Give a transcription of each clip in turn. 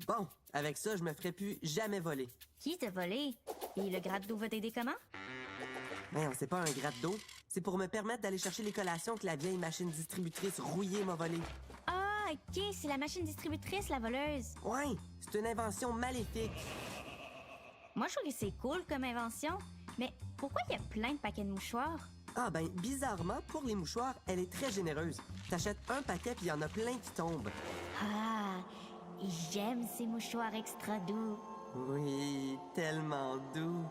Bon, avec ça, je me ferai plus jamais voler. Qui t'a volé? Et le gratte d'eau va t'aider comment? Mais c'est pas un gratte d'eau. C'est pour me permettre d'aller chercher les collations que la vieille machine distributrice rouillée m'a volées. Ah, ok, c'est la machine distributrice, la voleuse. Ouais, c'est une invention maléfique. Moi, je trouve que c'est cool comme invention. Mais pourquoi il y a plein de paquets de mouchoirs? Ah ben, bizarrement, pour les mouchoirs, elle est très généreuse. T'achètes un paquet puis il y en a plein qui tombent. Ah, j'aime ces mouchoirs extra doux. Oui, tellement doux.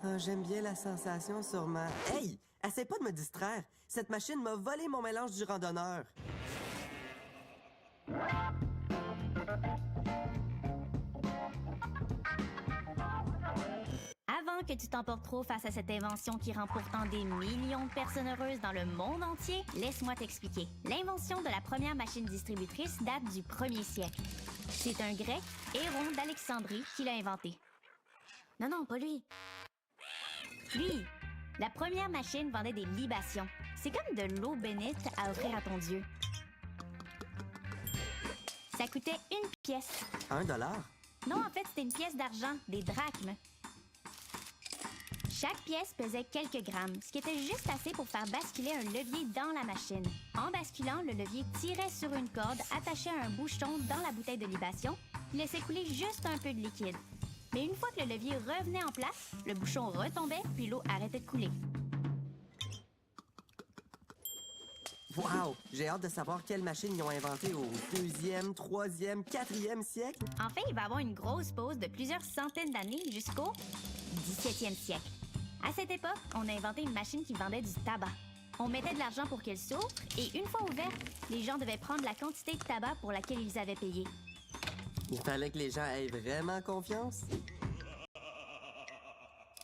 Ah, j'aime bien la sensation sur ma... Hey! Essaie pas de me distraire. Cette machine m'a volé mon mélange du randonneur. Avant que tu t'emportes trop face à cette invention qui rend pourtant des millions de personnes heureuses dans le monde entier, laisse-moi t'expliquer. L'invention de la première machine distributrice date du 1er siècle. C'est un Grec, Héron d'Alexandrie, qui l'a inventé. Non, pas lui. Lui, la première machine vendait des libations. C'est comme de l'eau bénite à offrir à ton Dieu. Ça coûtait 1 pièce. $1? Non, en fait, c'était une pièce d'argent, des drachmes. Chaque pièce pesait quelques grammes, ce qui était juste assez pour faire basculer un levier dans la machine. En basculant, le levier tirait sur une corde attachée à un bouchon dans la bouteille de libation, qui laissait couler juste un peu de liquide. Mais une fois que le levier revenait en place, le bouchon retombait puis l'eau arrêtait de couler. Wow! J'ai hâte de savoir quelle machine ils ont inventée au 2e, 3e, 4e siècle. En fait, il va y avoir une grosse pause de plusieurs centaines d'années jusqu'au 17e siècle. À cette époque, on a inventé une machine qui vendait du tabac. On mettait de l'argent pour qu'elle s'ouvre et une fois ouverte, les gens devaient prendre la quantité de tabac pour laquelle ils avaient payé. Il fallait que les gens aient vraiment confiance.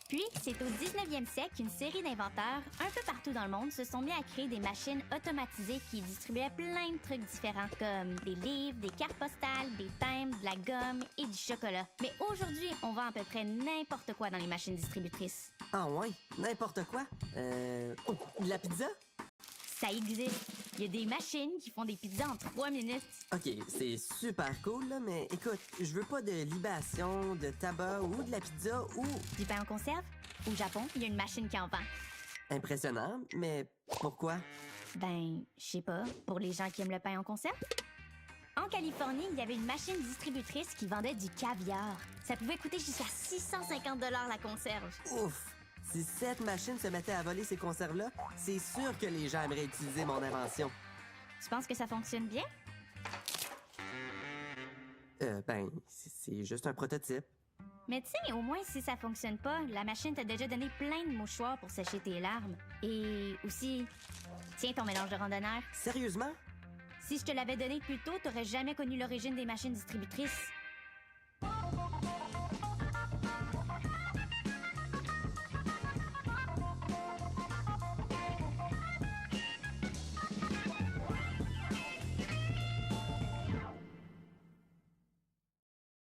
Puis, c'est au 19e siècle qu'une série d'inventeurs, un peu partout dans le monde, se sont mis à créer des machines automatisées qui distribuaient plein de trucs différents, comme des livres, des cartes postales, des timbres, de la gomme et du chocolat. Mais aujourd'hui, on vend à peu près n'importe quoi dans les machines distributrices. Ah ouais? N'importe quoi? Oh, de la pizza? Ça existe. Il y a des machines qui font des pizzas en 3 minutes. OK, c'est super cool, là, mais écoute, je veux pas de libation, de tabac ou de la pizza ou... Du pain en conserve? Au Japon, il y a une machine qui en vend. Impressionnant, mais pourquoi? Ben, je sais pas, pour les gens qui aiment le pain en conserve. En Californie, il y avait une machine distributrice qui vendait du caviar. Ça pouvait coûter jusqu'à 650 $ la conserve. Ouf! Si cette machine se mettait à voler ces conserves-là, c'est sûr que les gens aimeraient utiliser mon invention. Tu penses que ça fonctionne bien? Ben, c'est juste un prototype. Mais tu sais, au moins, si ça fonctionne pas, la machine t'a déjà donné plein de mouchoirs pour sécher tes larmes. Et aussi, tiens ton mélange de randonneur. Sérieusement? Si je te l'avais donné plus tôt, t'aurais jamais connu l'origine des machines distributrices.